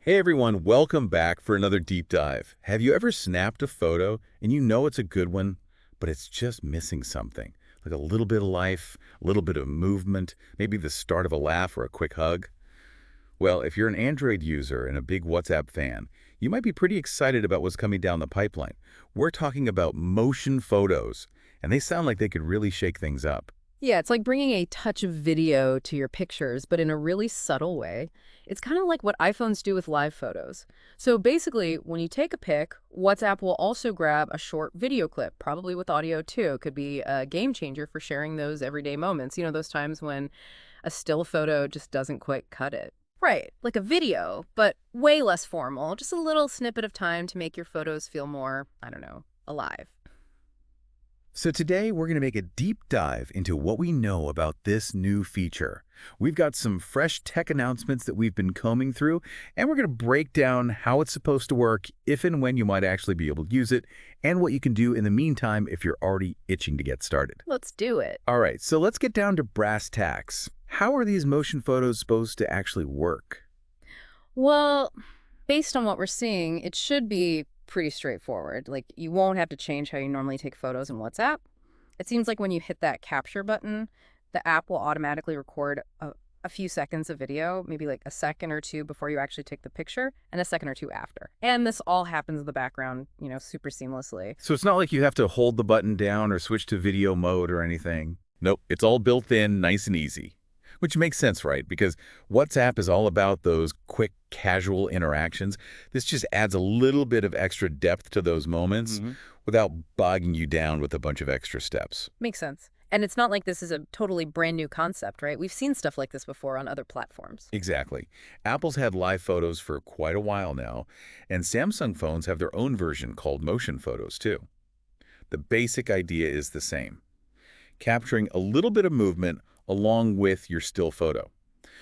Hey everyone, welcome back for another deep dive. Have you ever snapped a photo and you know it's a good one, but it's just missing something? Like a little bit of life, a little bit of movement, maybe the start of a laugh or a quick hug? Well, if you're an Android user and a big WhatsApp fan, you might be pretty excited about what's coming down the pipeline. We're talking about motion photos, and they sound like they could really shake things up. Yeah, it's like bringing a touch of video to your pictures, but in a really subtle way. It's kind of like what iPhones do with live photos. So basically, when you take a pic, WhatsApp will also grab a short video clip, probably with audio too. It could be a game changer for sharing those everyday moments. Those times when a still photo just doesn't quite cut it. Right, like a video, but way less formal. Just a little snippet of time to make your photos feel more, I don't know, alive. So today we're going to make a deep dive into what we know about this new feature. We've got some fresh tech announcements that we've been combing through, and we're going to break down how it's supposed to work, if and when you might actually be able to use it, and what you can do in the meantime if you're already itching to get started. Let's do it. All right, so let's get down to brass tacks. How are these motion photos supposed to actually work? Well, based on what we're seeing, it should be pretty straightforward. Like, you won't have to change how you normally take photos in WhatsApp. It seems like when you hit that capture button, the app will automatically record a few seconds of video, maybe like a second or two before you actually take the picture, and a second or two after. And this all happens in the background, super seamlessly. So it's not like you have to hold the button down or switch to video mode or anything. Nope, it's all built in, nice and easy. Which makes sense, right? Because WhatsApp is all about those quick, casual interactions. This just adds a little bit of extra depth to those moments without bogging you down with a bunch of extra steps. Makes sense. And it's not like this is a totally brand new concept, right? We've seen stuff like this before on other platforms. Exactly. Apple's had live photos for quite a while now, and Samsung phones have their own version called motion photos, too. The basic idea is the same. Capturing a little bit of movement along with your still photo.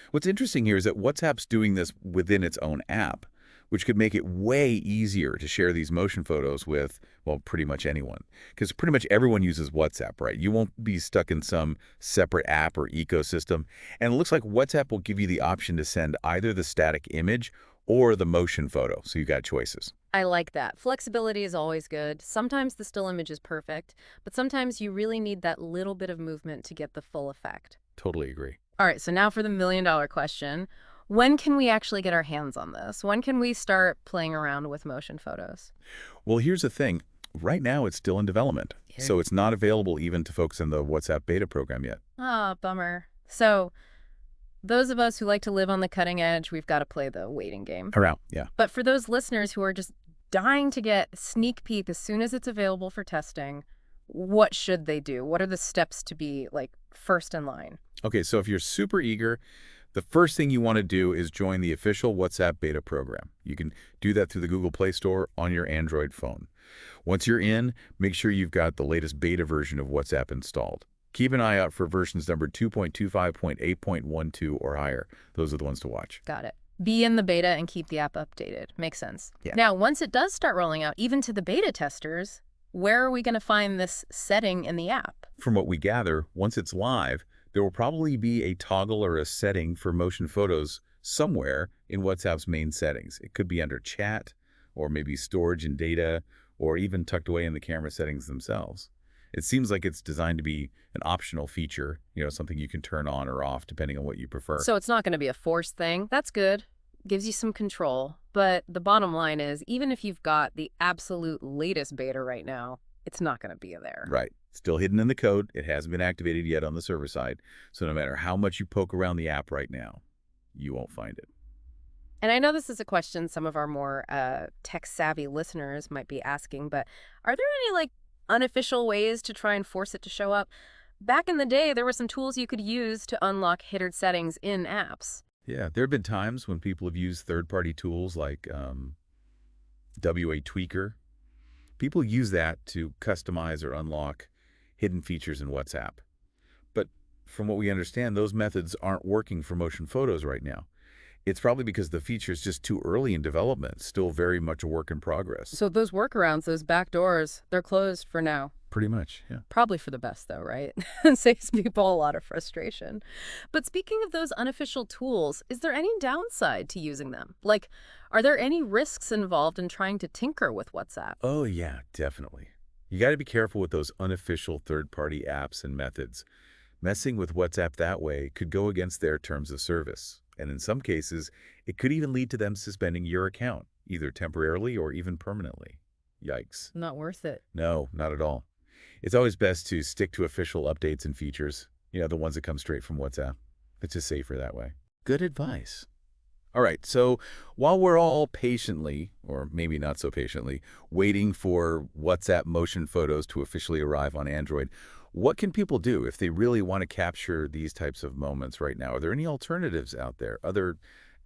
What's interesting here is that WhatsApp's doing this within its own app, which could make it way easier to share these motion photos with, well, pretty much anyone. Because pretty much everyone uses WhatsApp, right? You won't be stuck in some separate app or ecosystem. And it looks like WhatsApp will give you the option to send either the static image or the motion photo, so you got choices. I like that. Flexibility is always good. Sometimes the still image is perfect, but sometimes you really need that little bit of movement to get the full effect. Totally agree. All right, so now for the million-dollar question. When can we actually get our hands on this? When can we start playing around with motion photos? Well, here's the thing. Right now, it's still in development, so it's not available even to folks in the WhatsApp beta program yet. Ah, bummer. So those of us who like to live on the cutting edge, we've got to play the waiting game. Around, yeah. But for those listeners who are just dying to get a sneak peek as soon as it's available for testing, what should they do? What are the steps to be, like, first in line? Okay, so if you're super eager, the first thing you want to do is join the official WhatsApp beta program. You can do that through the Google Play Store on your Android phone. Once you're in, make sure you've got the latest beta version of WhatsApp installed. Keep an eye out for versions number 2.25.8.12 or higher. Those are the ones to watch. Got it. Be in the beta and keep the app updated. Makes sense. Yeah. Now, once it does start rolling out, even to the beta testers, where are we going to find this setting in the app? From what we gather, once it's live, there will probably be a toggle or a setting for motion photos somewhere in WhatsApp's main settings. It could be under chat, or maybe storage and data, or even tucked away in the camera settings themselves. It seems like it's designed to be an optional feature, something you can turn on or off depending on what you prefer. So it's not going to be a forced thing. That's good. Gives you some control. But the bottom line is, even if you've got the absolute latest beta right now, it's not going to be there. Right. Still hidden in the code. It hasn't been activated yet on the server side. So no matter how much you poke around the app right now, you won't find it. And I know this is a question some of our more tech-savvy listeners might be asking, but are there any, unofficial ways to try and force it to show up? Back in the day, there were some tools you could use to unlock hidden settings in apps. Yeah, there have been times when people have used third-party tools like WA Tweaker. People use that to customize or unlock hidden features in WhatsApp. But from what we understand, those methods aren't working for motion photos right now. It's probably because the feature is just too early in development, still very much a work in progress. So those workarounds, those backdoors, they're closed for now. pretty much, yeah. Probably for the best, though, right? Saves people a lot of frustration. But speaking of those unofficial tools, is there any downside to using them? Like, are there any risks involved in trying to tinker with WhatsApp? Oh, yeah, definitely. You got to be careful with those unofficial third-party apps and methods. Messing with WhatsApp that way could go against their terms of service, and in some cases, it could even lead to them suspending your account, either temporarily or even permanently. Yikes. Not worth it. No, not at all. It's always best to stick to official updates and features, the ones that come straight from WhatsApp. It's just safer that way. Good advice. All right, so while we're all patiently, or maybe not so patiently, waiting for WhatsApp motion photos to officially arrive on Android, what can people do if they really want to capture these types of moments right now? Are there any alternatives out there, other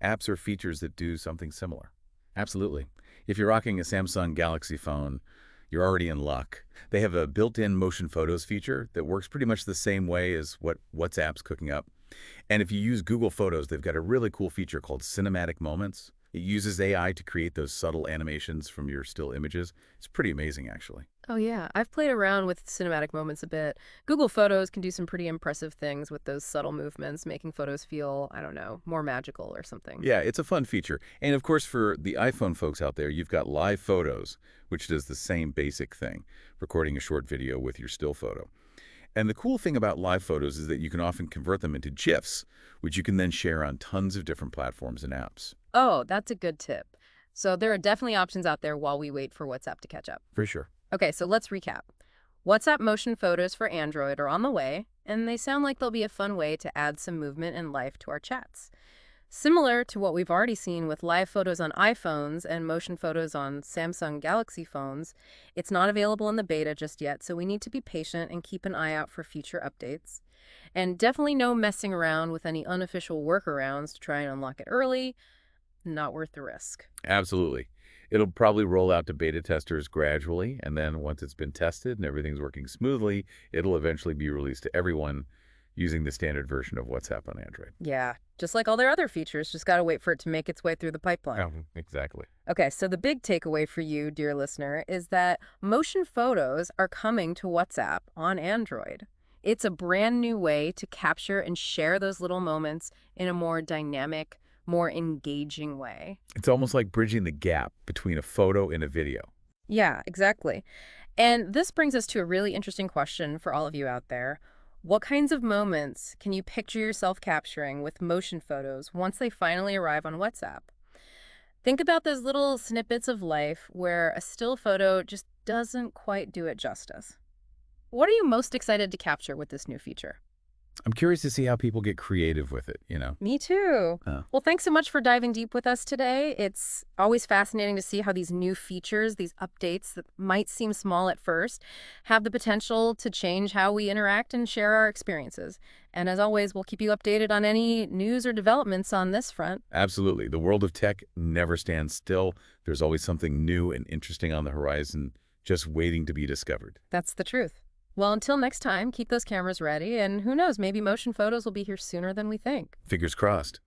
apps or features that do something similar? Absolutely. If you're rocking a Samsung Galaxy phone, you're already in luck. They have a built-in motion photos feature that works pretty much the same way as what WhatsApp's cooking up. And if you use Google Photos, they've got a really cool feature called Cinematic Moments. It uses AI to create those subtle animations from your still images. It's pretty amazing, actually. Oh, yeah. I've played around with cinematic moments a bit. Google Photos can do some pretty impressive things with those subtle movements, making photos feel, I don't know, more magical or something. Yeah, it's a fun feature. And of course, for the iPhone folks out there, you've got Live Photos, which does the same basic thing, recording a short video with your still photo. And the cool thing about Live Photos is that you can often convert them into GIFs, which you can then share on tons of different platforms and apps. Oh, that's a good tip. So there are definitely options out there while we wait for WhatsApp to catch up. For sure. Okay, so let's recap. WhatsApp motion photos for Android are on the way, and they sound like they'll be a fun way to add some movement and life to our chats. Similar to what we've already seen with live photos on iPhones and motion photos on Samsung Galaxy phones, it's not available in the beta just yet, so we need to be patient and keep an eye out for future updates. And definitely no messing around with any unofficial workarounds to try and unlock it early. Not worth the risk. Absolutely. It'll probably roll out to beta testers gradually, and then once it's been tested and everything's working smoothly, it'll eventually be released to everyone using the standard version of WhatsApp on Android. Yeah, just like all their other features, just gotta wait for it to make its way through the pipeline. Exactly. Okay, so the big takeaway for you, dear listener, is that motion photos are coming to WhatsApp on Android. It's a brand new way to capture and share those little moments in a more dynamic, more engaging way. It's almost like bridging the gap between a photo and a video. Yeah, exactly. And this brings us to a really interesting question for all of you out there. What kinds of moments can you picture yourself capturing with motion photos once they finally arrive on WhatsApp? Think about those little snippets of life where a still photo just doesn't quite do it justice. What are you most excited to capture with this new feature? I'm curious to see how people get creative with it. Me too. Well, thanks so much for diving deep with us today. It's always fascinating to see how these new features, these updates that might seem small at first, have the potential to change how we interact and share our experiences. And as always, we'll keep you updated on any news or developments on this front. Absolutely. The world of tech never stands still. There's always something new and interesting on the horizon, just waiting to be discovered. That's the truth. Well, until next time, keep those cameras ready, and who knows, maybe motion photos will be here sooner than we think. Fingers crossed.